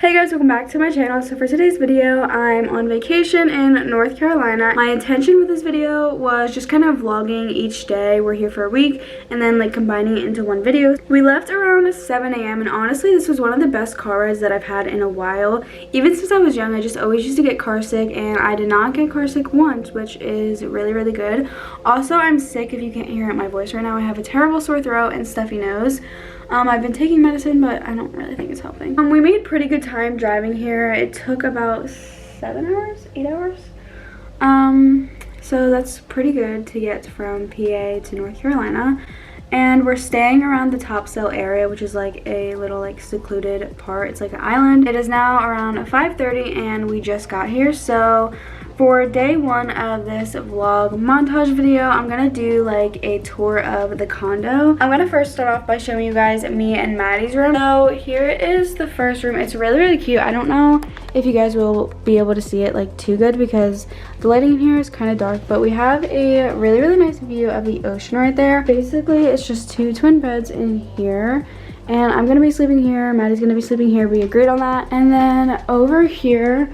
Hey guys, welcome back to my channel. So for today's video, I'm on vacation in North Carolina. My intention with this video was just kind of vlogging each day. We're here for a week and then like combining it into one video. We left around 7 a.m. and honestly this was one of the best car rides that I've had in a while. Even since I was young, I just always used to get car sick and I did not get car sick once, which is really good. Also, I'm sick if you can't hear it my voice right now. I have a terrible sore throat and stuffy nose. I've been taking medicine, but I don't really think it's helping. We made pretty good time driving here. It took about 7 hours, 8 hours. So that's pretty good to get from PA to North Carolina. And we're staying around the Topsail area, which is like a little like secluded part. It's like an island. It is now around 5:30 and we just got here. So for day one of this vlog montage video, I'm gonna do like a tour of the condo. I'm gonna first start off by showing you guys me and Maddie's room. So here is the first room. It's really cute. I don't know if you guys will be able to see it like too good because the lighting in here is kind of dark, but we have a really nice view of the ocean right there. Basically, it's just 2 twin beds in here. And I'm gonna be sleeping here, Maddie's gonna be sleeping here. We agreed on that. And then over here,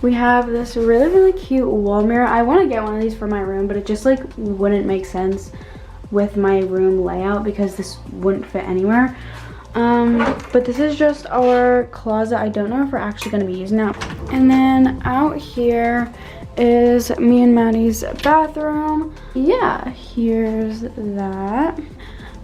we have this really cute wall mirror. I want to get one of these for my room, but it just like wouldn't make sense with my room layout because this wouldn't fit anywhere. But this is just our closet. I don't know if we're actually going to be using it. And then out here is me and Maddie's bathroom. Yeah, here's that.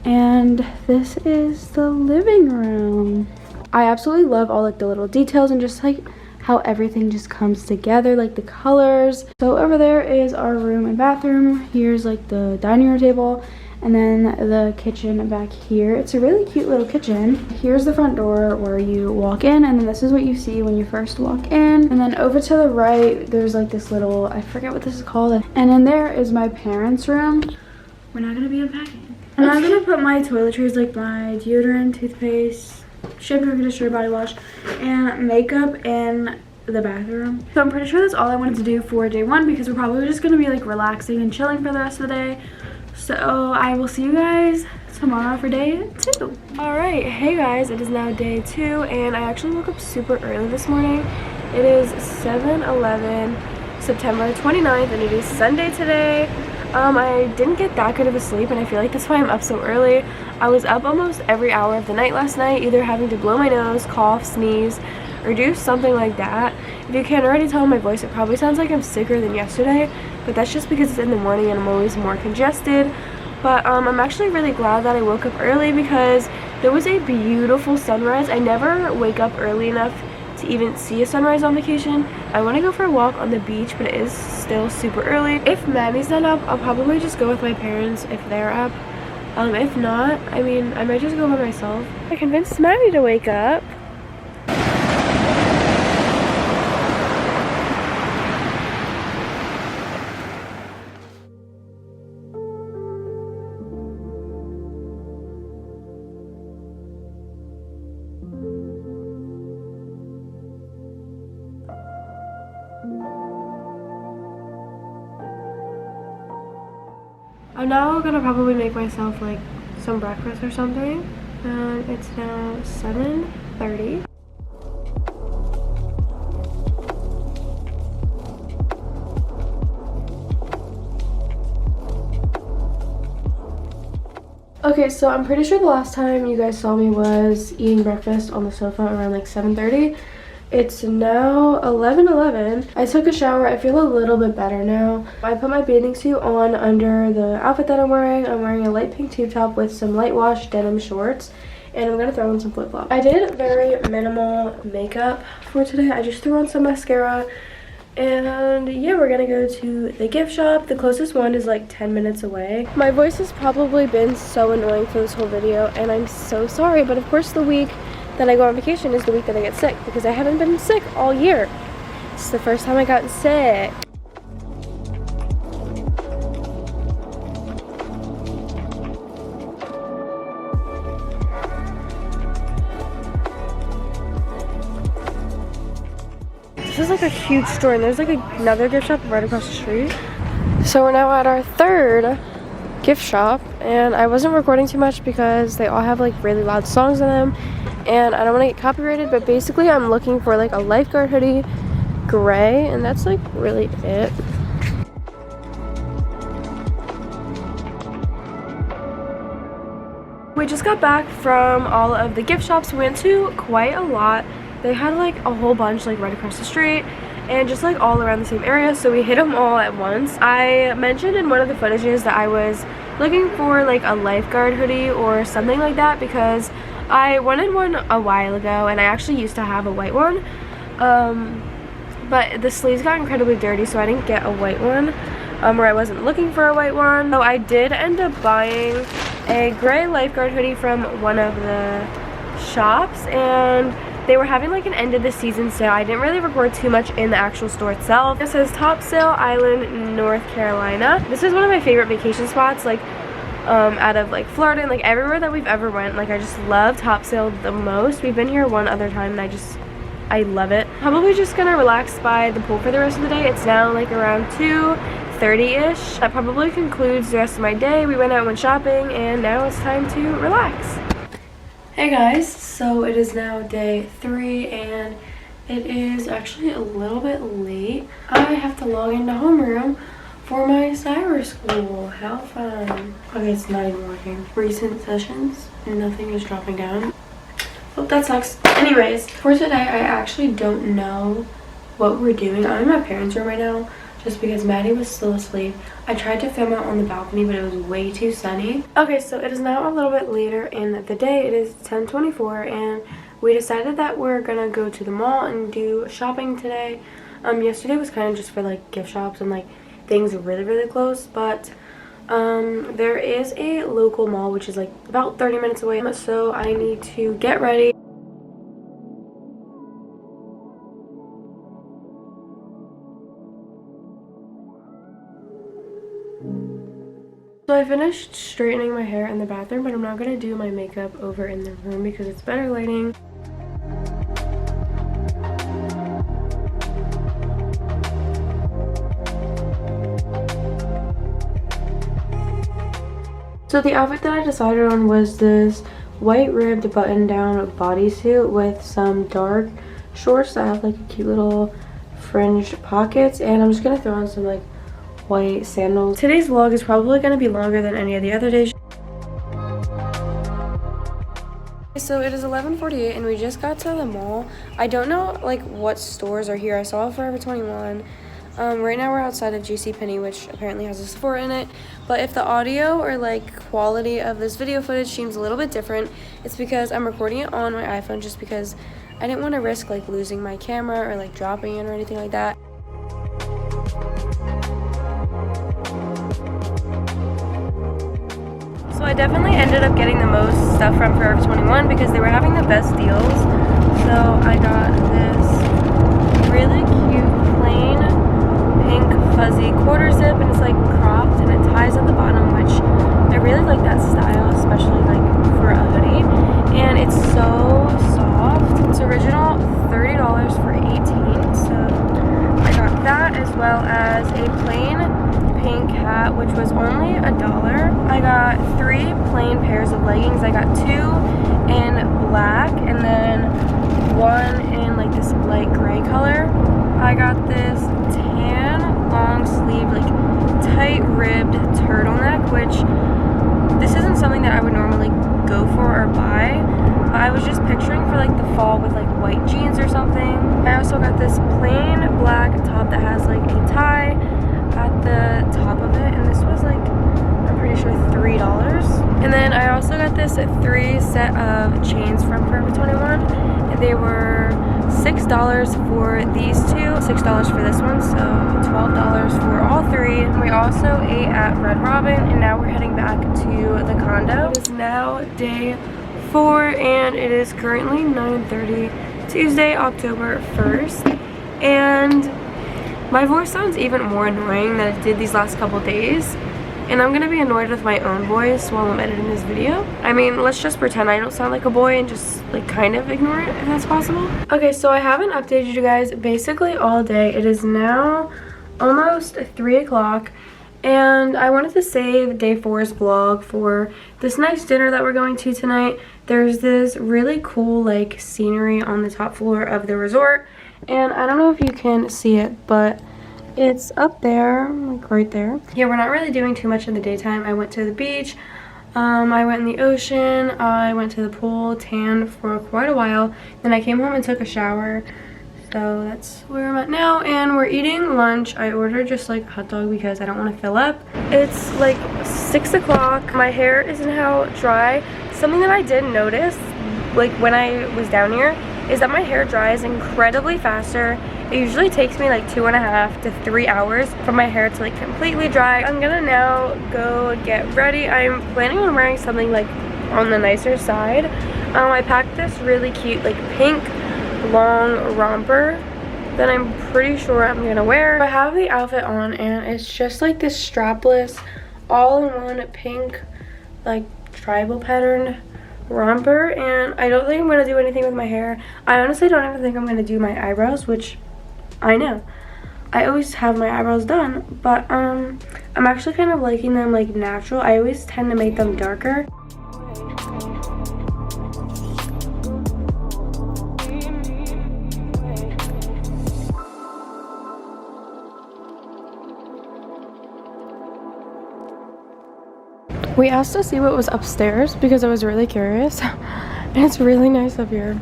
And this is the living room. I absolutely love all like the little details and just like how everything just comes together, like the colors. So over there is our room and bathroom. Here's like the dining room table and then the kitchen back here. It's a really cute little kitchen. Here's the front door where you walk in, and then this is what you see when you first walk in. And then over to the right, there's like this little, I forget what this is called. And then there is my parents' room. We're not gonna be unpacking. And I'm gonna put my toiletries, like my deodorant, toothpaste, shampoo, conditioner, body wash, and makeup in the bathroom. So I'm pretty sure that's all I wanted to do for day one because we're probably just gonna be like relaxing and chilling for the rest of the day. So I will see you guys tomorrow for day 2. All right, hey guys, it is now day 2 and I actually woke up super early this morning. It is 7:11, September 29th, and it is Sunday today. I didn't get that good of a sleep and I feel like that's why I'm up so early. I was up almost every hour of the night last night, either having to blow my nose, cough, sneeze, or do something like that. If you can't already tell my voice, it probably sounds like I'm sicker than yesterday, but that's just because it's in the morning and I'm always more congested. But I'm actually really glad that I woke up early because there was a beautiful sunrise. I never wake up early enough to even see a sunrise on vacation. I want to go for a walk on the beach, but it is still super early. If Maddie's not up, I'll probably just go with my parents if they're up. If not, I mean, I might just go by myself. I convinced Maddie to wake up. I'm now gonna probably make myself like some breakfast or something, and it's now 7:30. Okay, so I'm pretty sure the last time you guys saw me was eating breakfast on the sofa around like 7:30. It's now 11:11. I took a shower. I feel a little bit better now. I put my bathing suit on under the outfit that I'm wearing. I'm wearing a light pink tube top with some light wash denim shorts, and I'm gonna throw on some flip-flops. I did very minimal makeup for today. I just threw on some mascara, and yeah, we're gonna go to the gift shop. The closest one is like 10 minutes away. My voice has probably been so annoying for this whole video, and I'm so sorry, but of course the week that I go on vacation is the week that I get sick because I haven't been sick all year. It's the first time I got sick. This is like a huge store and there's like another gift shop right across the street. So we're now at our third gift shop, and I wasn't recording too much because they all have like really loud songs in them and I don't want to get copyrighted, but basically I'm looking for like a lifeguard hoodie, gray, and that's like really it. We just got back from all of the gift shops. We went to quite a lot. They had like a whole bunch like right across the street and just like all around the same area, so we hit them all at once. I mentioned in one of the footages that I was looking for like a lifeguard hoodie or something like that because I wanted one a while ago, and I actually used to have a white one, but the sleeves got incredibly dirty, so I didn't get a white one, or I wasn't looking for a white one. So I did end up buying a gray lifeguard hoodie from one of the shops, and they were having like an end of the season sale. I didn't really record too much in the actual store itself. It says Topsail Island, North Carolina. This is one of my favorite vacation spots, like out of like Florida and like everywhere that we've ever went. Like I just love Topsail the most. We've been here one other time and I love it. Probably just gonna relax by the pool for the rest of the day. It's now like around 2:30ish. That probably concludes the rest of my day. We went out, went shopping, and now it's time to relax. Hey guys, so it is now day 3 and it is actually a little bit late. I have to log into homeroom for my cyber school. How fun. Okay, it's not even working. Recent sessions, nothing is dropping down. Oh, that sucks. Anyways, for today I actually don't know what we're doing. I'm in my parents' room right now just because Maddie was still asleep. I tried to film out on the balcony, but it was way too sunny. Okay, so it is now a little bit later in the day. It is 10:24 and we decided that we're gonna go to the mall and do shopping today. Yesterday was kind of just for like gift shops and like things really close, but there is a local mall which is like about 30 minutes away, so I need to get ready. So I finished straightening my hair in the bathroom, but I'm not gonna do my makeup over in the room because it's better lighting. So the outfit that I decided on was this white ribbed button-down bodysuit with some dark shorts that have like a cute little fringed pockets, and I'm just gonna throw on some like white sandals. Today's vlog is probably going to be longer than any of the other days. So it is 11:48 and we just got to the mall. I don't know like what stores are here. I saw Forever 21. Right now we're outside of JCPenney, which apparently has a Sephora in it. But if the audio or like quality of this video footage seems a little bit different, it's because I'm recording it on my iPhone just because I didn't want to risk like losing my camera or like dropping it or anything like that. So I definitely ended up getting the most stuff from Forever 21 because they were having the best deals. So I got this really cute plain pink fuzzy quarter zip, and it's like cropped and it ties at the bottom, which I really like that style, especially like for a hoodie. And it's so soft. It's original $30 for 18, so I got that as well as a plain pink hat, which was only $1. I got 3 plain pairs of leggings. I got 2 in black and then 1 in like this light gray color. I got this tan long sleeve like tight ribbed turtleneck, which this isn't something that I would normally go for or buy, but I was just picturing for like the fall with like white jeans or something. I also got this plain black top that has like a tie at the top of it, and this was like, I'm pretty sure $3. And then I also got this 3 set of chains from Forever 21, and they were $6 for these 2, $6 for this one, so $12 for all 3. And we also ate at Red Robin, and now we're heading back to the condo. It is now day 4 and it is currently 9:30, Tuesday, October 1st, and my voice sounds even more annoying than it did these last couple days, and I'm gonna be annoyed with my own voice while I'm editing this video. I mean, let's just pretend I don't sound like a boy and just like kind of ignore it if that's possible. Okay, so I haven't updated you guys basically all day. It is now almost 3 o'clock And I wanted to save day 4's vlog for this nice dinner that we're going to tonight. There's this really cool like scenery on the top floor of the resort. And I don't know if you can see it, but it's up there, like right there. Yeah, we're not really doing too much in the daytime. I went to the beach. I went in the ocean. I went to the pool, tanned for quite a while. Then I came home and took a shower. So that's where I'm at now, and we're eating lunch. I ordered just like a hot dog because I don't want to fill up. It's like 6 o'clock. My hair is now dry. Something that I did notice, like when I was down here, is that my hair dries incredibly faster. It usually takes me like 2.5 to 3 hours for my hair to like completely dry. I'm gonna now go get ready. I'm planning on wearing something like on the nicer side. I packed this really cute like pink long romper that I'm pretty sure I'm gonna wear. I have the outfit on and it's just like this strapless all-in-one pink like tribal patterned romper, and I don't think I'm gonna do anything with my hair. I honestly don't even think I'm gonna do my eyebrows, which I know I always have my eyebrows done, but I'm actually kind of liking them like natural. I always tend to make them darker. We asked to see what was upstairs because I was really curious, and it's really nice up here.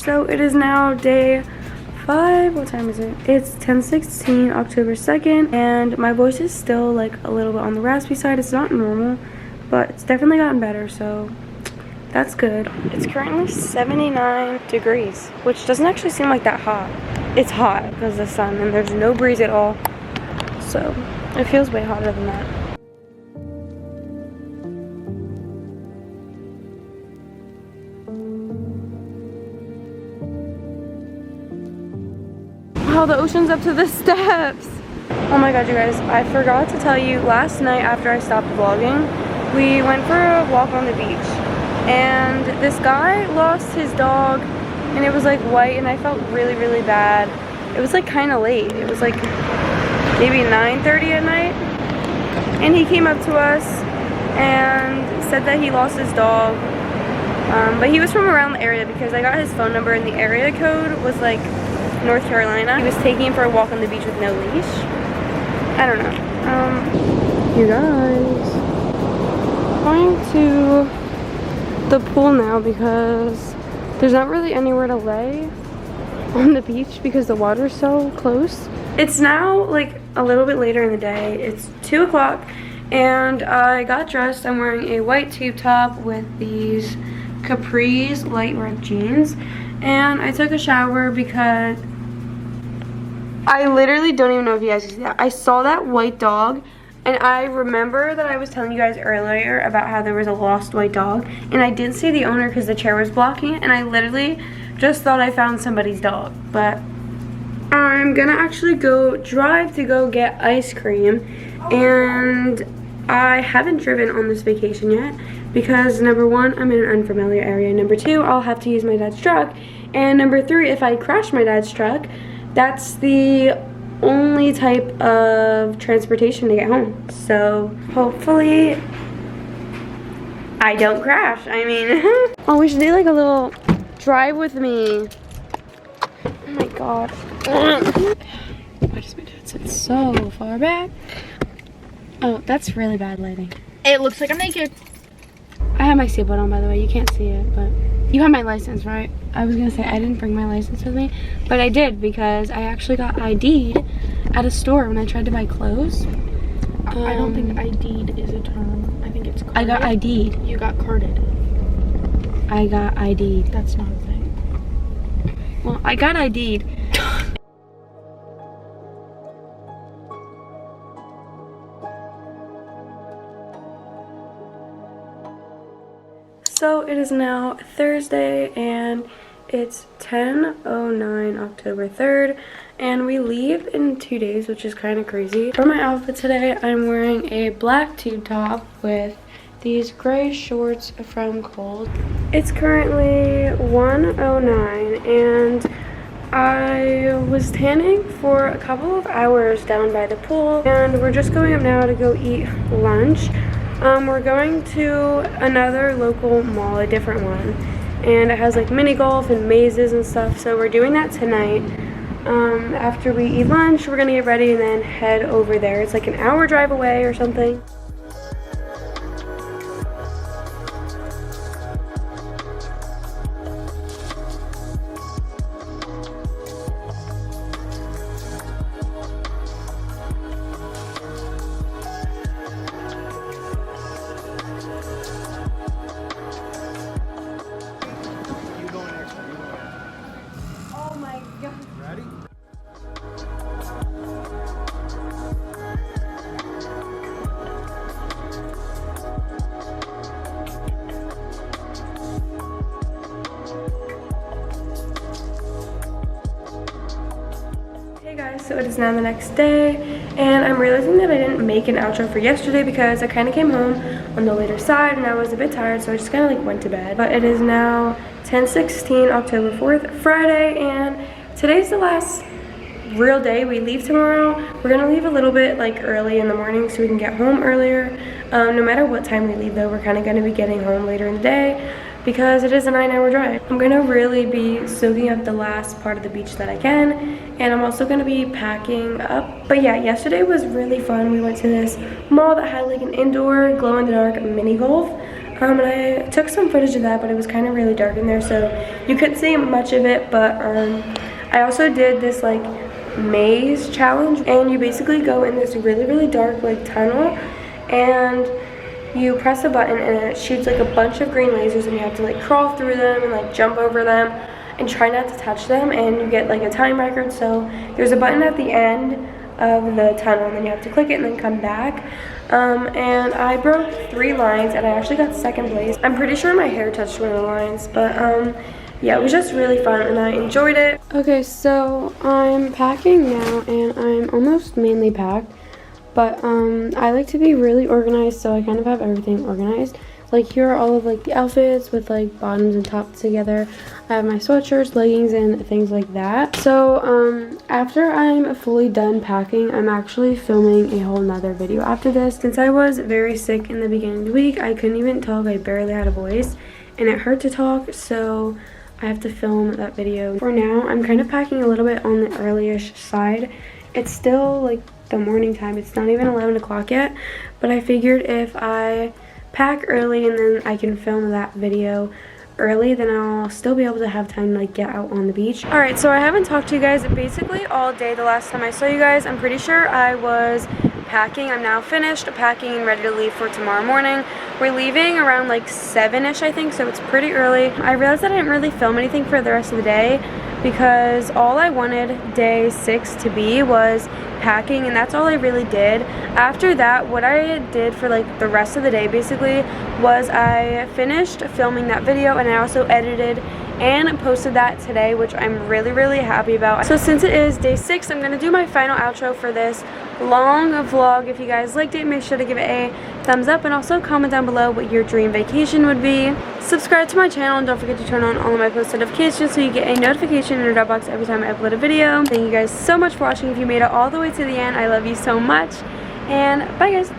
So it is now day 5. What time is it? It's 10:16, October 2nd, and my voice is still like a little bit on the raspy side. It's not normal, but it's definitely gotten better, so that's good. It's currently 79 degrees, which doesn't actually seem like that hot. It's hot because of the sun and there's no breeze at all. So it feels way hotter than that. Wow, the ocean's up to the steps. Oh my god, you guys, I forgot to tell you, last night after I stopped vlogging, we went for a walk on the beach. And this guy lost his dog, and it was like white, and I felt really, really bad. It was like kind of late. It was like maybe 9:30 at night. And he came up to us and said that he lost his dog. But he was from around the area because I got his phone number, and the area code was like North Carolina. He was taking him for a walk on the beach with no leash. I don't know. You guys, going to the pool now because there's not really anywhere to lay on the beach because the water's so close. It's now like a little bit later in the day. It's 2 o'clock and I got dressed. I'm wearing a white tube top with these capris light red jeans, and I took a shower because I literally don't even know if you guys can see that. I saw that white dog. And I remember that I was telling you guys earlier about how there was a lost white dog, and I didn't see the owner because the chair was blocking it, and I literally just thought I found somebody's dog. But I'm gonna actually go drive to go get ice cream, and I haven't driven on this vacation yet because number 1, I'm in an unfamiliar area. Number 2, I'll have to use my dad's truck, and number 3, if I crash my dad's truck, that's the only type of transportation to get home. So hopefully I don't crash. I mean, oh, we should do like a little drive with me. Oh my god. Why does my dad sit so far back? Oh, that's really bad lighting. It looks like I'm naked. I have my seatbelt on, by the way. You can't see it, but you have my license, right? I was gonna say I didn't bring my license with me, but I did because I actually got ID'd at a store when I tried to buy clothes. I don't think ID'd is a term. I think it's carded. I got ID'd. You got carded. I got ID'd. That's not a thing. Well, I got ID'd. So it is now Thursday and it's 10:09 October 3rd, and we leave in 2 days, which is kind of crazy. For my outfit today, I'm wearing a black tube top with these gray shorts from Kohl's. It's currently 1:09 and I was tanning for a couple of hours down by the pool, and we're just going up now to go eat lunch. We're going to another local mall, a different one, and it has like mini golf and mazes and stuff, so we're doing that tonight. After we eat lunch, we're gonna get ready and then head over there. It's like an hour drive away or something. So it is now the next day, and I'm realizing that I didn't make an outro for yesterday because I kind of came home on the later side and I was a bit tired, so I just kind of like went to bed. But it is now 10/16, October 4th, Friday, and today's the last real day. We leave tomorrow. We're gonna leave a little bit like early in the morning so we can get home earlier. No matter what time we leave though, we're kind of gonna be getting home later in the day because it is a 9-hour drive. I'm gonna really be soaking up the last part of the beach that I can, and I'm also gonna be packing up. But yeah, yesterday was really fun. We went to this mall that had like an indoor glow-in-the-dark mini golf, and I took some footage of that, but it was kind of really dark in there, so you couldn't see much of it. But I also did this like maze challenge, and you basically go in this really dark like tunnel, and you press a button and it shoots like a bunch of green lasers, and you have to like crawl through them and like jump over them and try not to touch them, and you get like a time record. So there's a button at the end of the tunnel, and then you have to click it and then come back. And I broke 3 lines and I actually got 2nd place. I'm pretty sure my hair touched one of the lines, but yeah, it was just really fun and I enjoyed it. Okay, so I'm packing now and I'm almost mainly packed. But I like to be really organized, so I kind of have everything organized. Like here are all of like the outfits with like bottoms and tops together. I have my sweatshirts, leggings, and things like that. So after I'm fully done packing, I'm actually filming a whole nother video after this. Since I was very sick in the beginning of the week, I couldn't even talk. I barely had a voice and it hurt to talk, so I have to film that video. For now, I'm kind of packing a little bit on the early-ish side. It's still like the morning time. It's not even 11 o'clock yet, but I figured if I pack early and then I can film that video early, then I'll still be able to have time to like get out on the beach. All right, so I haven't talked to you guys basically all day the last time I saw you guys. I'm pretty sure I was packing. I'm now finished packing and ready to leave for tomorrow morning. We're leaving around like 7-ish, I think, so it's pretty early. I realized that I didn't really film anything for the rest of the day because all I wanted day 6 to be was packing, and that's all I really did. After that, what I did for like the rest of the day basically was I finished filming that video, and I also edited and posted that today, which I'm really happy about. So since it is day 6, I'm gonna do my final outro for this long vlog. If you guys liked it, make sure to give it a thumbs up and also comment down below what your dream vacation would be. Subscribe to my channel and don't forget to turn on all of my post notifications so you get a notification in your Dropbox every time I upload a video. Thank you guys so much for watching. If you made it all the way to the end, I love you so much, and bye guys.